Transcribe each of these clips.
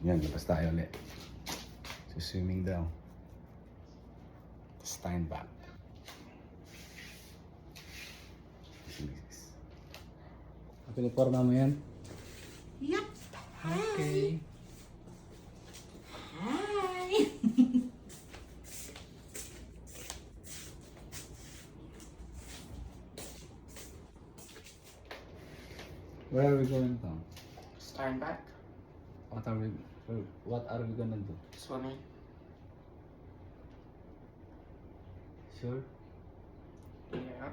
Yan, labas tayo ulit. So, swimming daw. Steinbach. Piniporma mo yan? Yup. Okay. Hi. Where are we going to? Steinbach. What are we gonna do? Swimming. Sure? Yeah.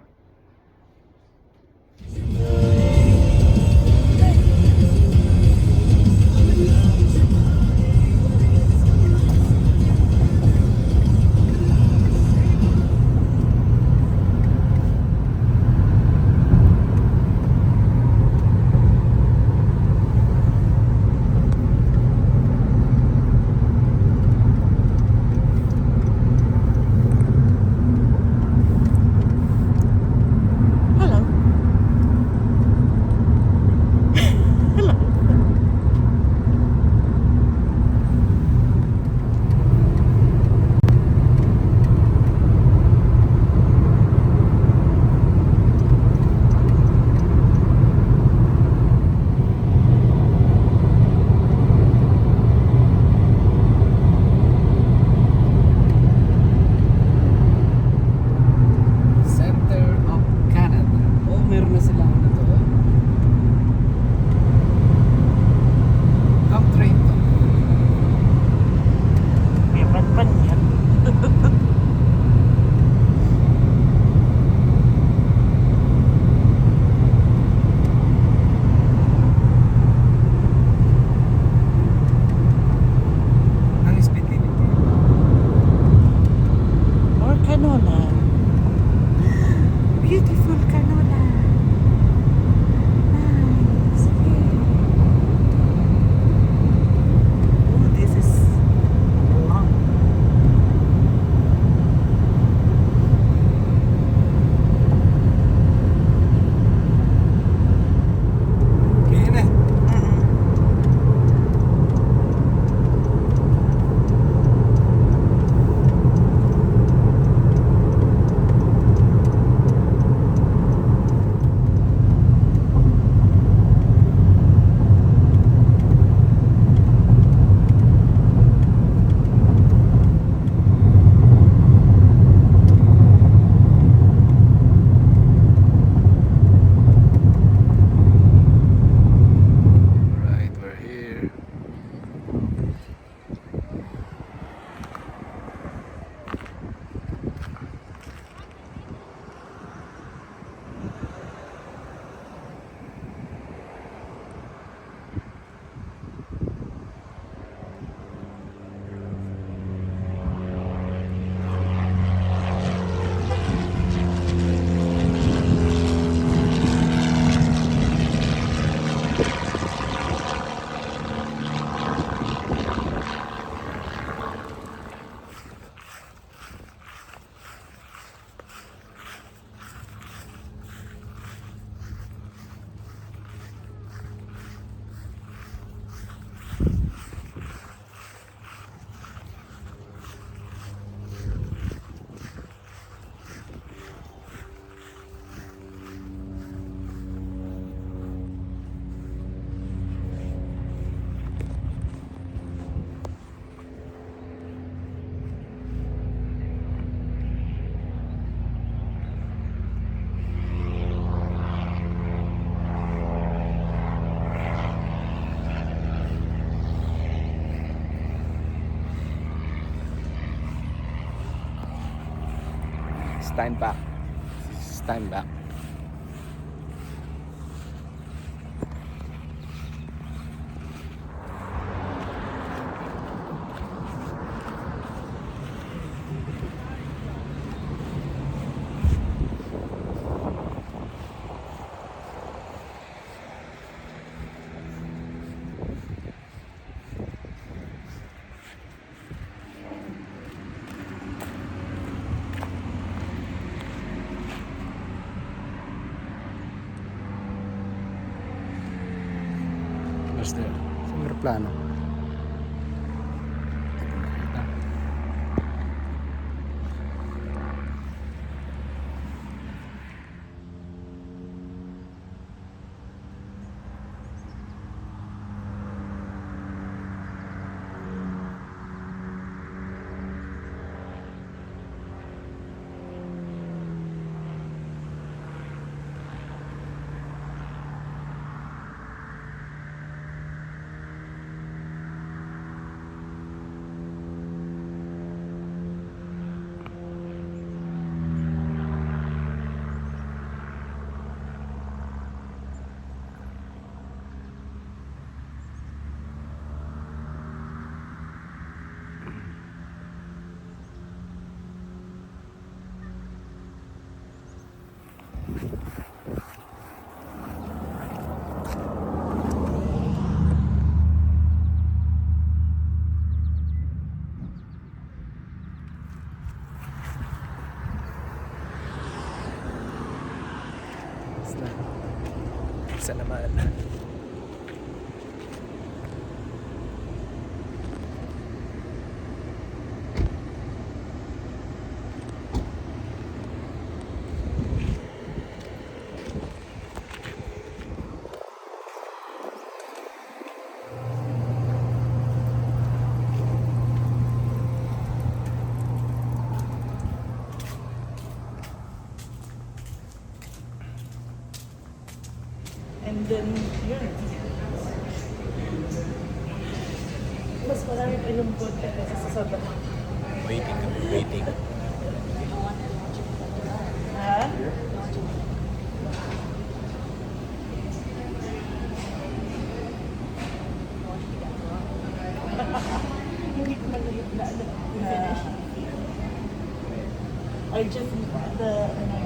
Center of Canada. Oh, meron na silang ano to. Come train to. May pan yan. Ang speed limit dito. Or canola. Beautiful canola. Nice. Oh, this is long. Kaya na. Right, we're here. Steinbach. Steinbach. Where's there? Sa aeroplano. naman. And then, yun. Mas marami pa yung good kasi sa soda. Waiting kami, waiting. Ha? Hindi ko malahit na ano. I just, the, ano,